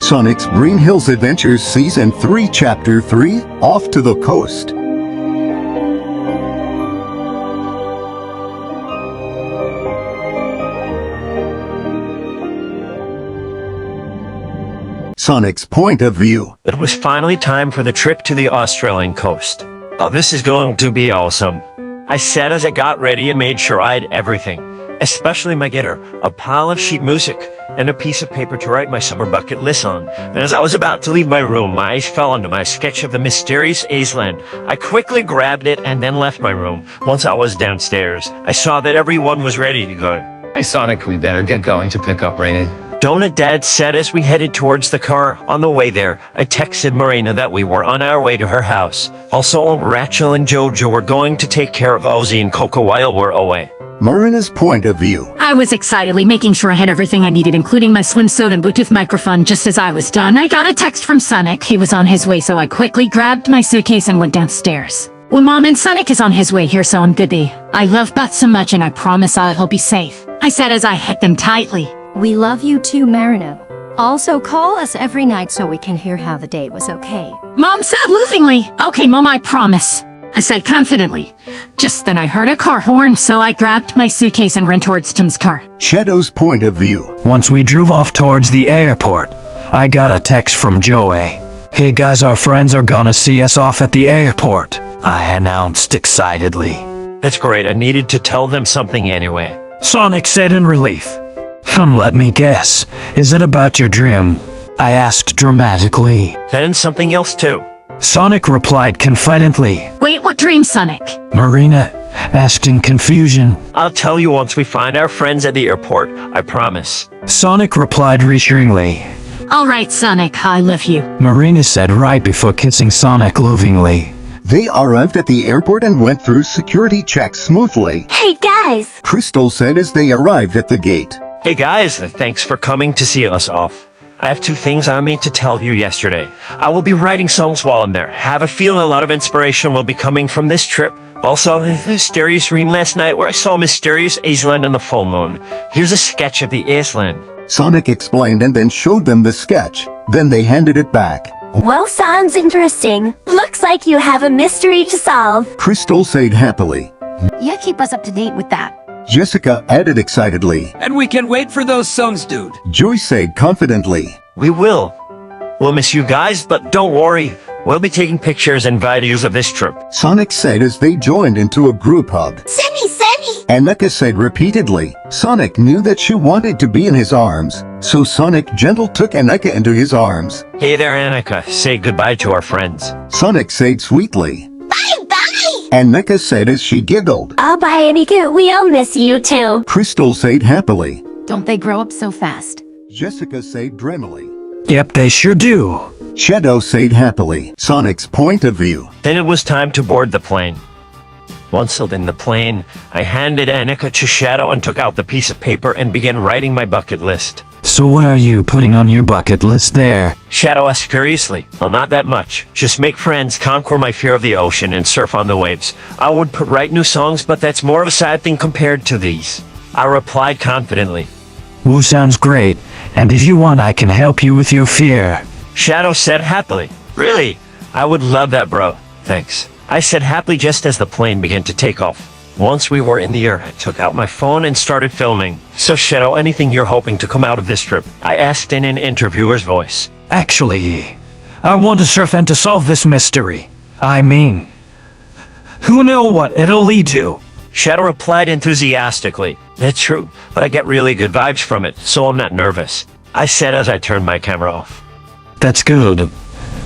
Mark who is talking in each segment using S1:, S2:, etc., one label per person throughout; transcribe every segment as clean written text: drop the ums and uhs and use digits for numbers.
S1: Sonic's Green Hills Adventures Season 3 Chapter 3, Off to the Coast. Sonic's point of view.
S2: It was finally time for the trip to the Australian coast. Oh, this is going to be awesome. I said as I got ready and made sure I had everything, especially my getter, a pile of sheet music, and a piece of paper to write my summer bucket list on. And as I was about to leave my room, my eyes fell onto my sketch of the mysterious Island. I quickly grabbed it and then left my room. Once I was downstairs, I saw that everyone was ready to go.
S3: Hey Sonic, we better get going to pick up Raina.
S2: Donut Dad said as we headed towards the car. On the way there, I texted Marina that we were on our way to her house. Also, Rachel and Jojo were going to take care of Ozzy and Coco while we're away.
S1: Marina's point of view.
S4: I was excitedly making sure I had everything I needed, including my swimsuit and Bluetooth microphone. Just as I was done, I got a text from Sonic. He was on his way, so I quickly grabbed my suitcase and went downstairs. Well, Mom, and Sonic is on his way here, so I'm goody. I love Beth so much, and I promise he'll be safe, I said as I hit them tightly.
S5: We love you too, Marino. Also, call us every night so we can hear how the date was okay.
S4: Mom said laughingly. Okay, Mom, I promise, I said confidently. Just then I heard a car horn, so I grabbed my suitcase and ran towards Tim's car.
S1: Shadow's point of view.
S6: Once we drove off towards the airport, I got a text from Joey. Hey guys, our friends are gonna see us off at the airport, I announced excitedly.
S2: That's great, I needed to tell them something anyway.
S6: Sonic said in relief. Let me guess, is it about your dream? I asked dramatically.
S2: Then something else too.
S6: Sonic replied confidently.
S4: Wait, what dream, Sonic?
S6: Marina asked in confusion.
S2: I'll tell you once we find our friends at the airport, I promise.
S6: Sonic replied reassuringly.
S4: Alright, Sonic, I love you,
S6: Marina said right before kissing Sonic lovingly.
S1: They arrived at the airport and went through security checks smoothly.
S7: Hey guys!
S1: Crystal said as they arrived at the gate.
S2: Hey guys, thanks for coming to see us off. I have two things I meant to tell you yesterday. I will be writing songs while I'm there. Have a feeling a lot of inspiration will be coming from this trip. Also, the mysterious dream last night where I saw a mysterious island on the full moon. Here's a sketch of the island.
S1: Sonic explained and then showed them the sketch. Then they handed it back.
S7: Well, sounds interesting. Looks like you have a mystery to solve.
S1: Crystal said happily.
S5: Yeah, keep us up to date with that.
S1: Jessica added excitedly.
S8: And we can't wait for those songs, dude.
S1: Joyce said confidently.
S2: We will. We'll miss you guys, but don't worry. We'll be taking pictures and videos of this trip.
S1: Sonic said as they joined into a group hug.
S7: Semi!
S1: And Annika said repeatedly. Sonic knew that she wanted to be in his arms, so Sonic gentle took Annika into his arms.
S2: Hey there, Annika. Say goodbye to our friends.
S1: Sonic said sweetly.
S7: Bye!
S1: And Annika said as she giggled.
S7: Oh, bye, Annika. We'll miss you too.
S1: Crystal said happily.
S5: Don't they grow up so fast?
S1: Jessica said dreamily.
S6: Yep, they sure do.
S1: Shadow said happily. Sonic's point of view.
S2: Then it was time to board the plane. Once in the plane, I handed Annika to Shadow and took out the piece of paper and began writing my bucket list.
S6: So what are you putting on your bucket list there?
S2: Shadow asked curiously. Well, not that much. Just make friends, conquer my fear of the ocean, and surf on the waves. I would write new songs, but that's more of a sad thing compared to these. I replied confidently.
S6: Woo, sounds great. And if you want, I can help you with your fear.
S2: Shadow said happily. Really? I would love that, bro. Thanks. I said happily just as the plane began to take off. Once we were in the air, I took out my phone and started filming. So Shadow, anything you're hoping to come out of this trip? I asked in an interviewer's voice.
S6: Actually, I want to surf and to solve this mystery. I mean, who knows what it'll lead to?
S2: Shadow replied enthusiastically. That's true, but I get really good vibes from it, so I'm not nervous. I said as I turned my camera off.
S6: That's good.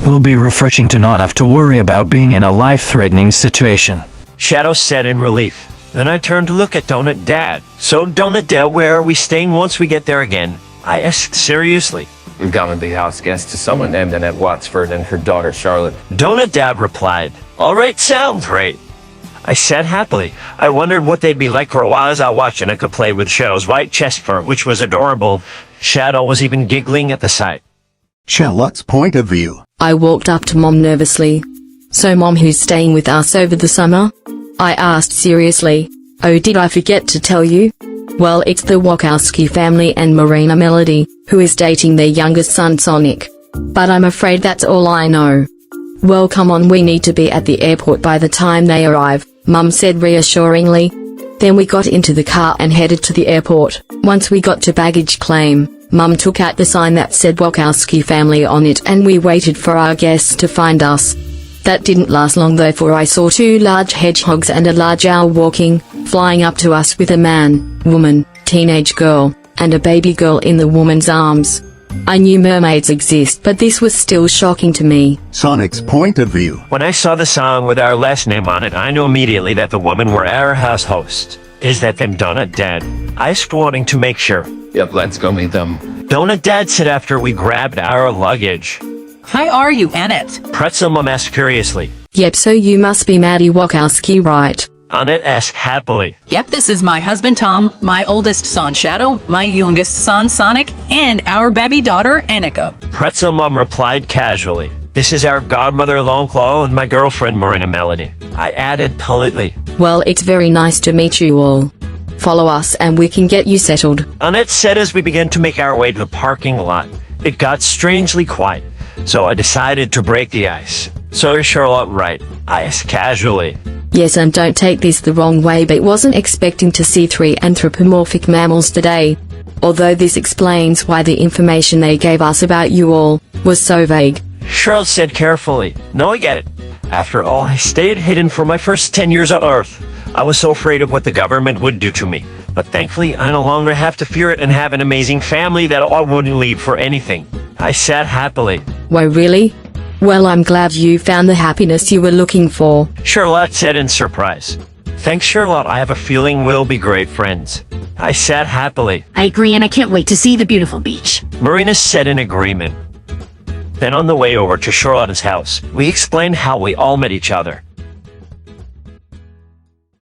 S6: It'll be refreshing to not have to worry about being in a life-threatening situation.
S2: Shadow said in relief. Then I turned to look at Donut Dad. So Donut Dad, where are we staying once we get there again? I asked seriously.
S3: We're gonna be house guests to someone named Annette Watsford and her daughter Charlotte.
S2: Donut Dad replied. Alright, sounds great. I said happily. I wondered what they'd be like for a while as I watched Annika play with Shadow's white chest fur, which was adorable. Shadow was even giggling at the sight.
S1: Charlotte's point of view.
S9: I walked up to Mom nervously. So Mom, who's staying with us over the summer? I asked seriously. Oh, did I forget to tell you? Well, it's the Wachowski family and Marina Melody, who is dating their youngest son Sonic. But I'm afraid that's all I know. Well, come on, we need to be at the airport by the time they arrive, Mum said reassuringly. Then we got into the car and headed to the airport. Once we got to baggage claim, Mum took out the sign that said Wachowski family on it and we waited for our guests to find us. That didn't last long though, for I saw 2 large hedgehogs and a large owl walking, flying up to us with a man, woman, teenage girl, and a baby girl in the woman's arms. I knew mermaids exist, but this was still shocking to me.
S1: Sonic's point of view.
S2: When I saw the song with our last name on it, I knew immediately that the women were our house host. Is that them Donna Dad? I asked, wanting to make sure.
S3: Yep, let's go meet them.
S2: Donna Dad said after we grabbed our luggage.
S8: How are you, Annette?
S2: Pretzel Mum asked curiously.
S9: Yep, so you must be Maddie Wachowski, right?
S2: Annette asked happily.
S8: Yep, this is my husband Tom, my oldest son Shadow, my youngest son Sonic, and our baby daughter Annika.
S2: Pretzel Mum replied casually. This is our godmother Longclaw and my girlfriend Marina Melody. I added politely.
S9: Well, it's very nice to meet you all. Follow us and we can get you settled.
S2: Annette said as we began to make our way to the parking lot. It got strangely quiet, so I decided to break the ice. So is Charlotte right? I asked casually.
S9: Yes, and don't take this the wrong way, but wasn't expecting to see 3 anthropomorphic mammals today. Although this explains why the information they gave us about you all was so vague.
S2: Charlotte said carefully. No, I get it. After all, I stayed hidden for my first 10 years on Earth. I was so afraid of what the government would do to me. But thankfully, I no longer have to fear it and have an amazing family that I wouldn't leave for anything. I sat happily.
S9: Why, really? Well, I'm glad you found the happiness you were looking for.
S2: Charlotte said in surprise. Thanks, Charlotte. I have a feeling we'll be great friends. I sat happily.
S4: I agree, and I can't wait to see the beautiful beach.
S2: Marina said in agreement. Then on the way over to Charlotte's house, we explained how we all met each other.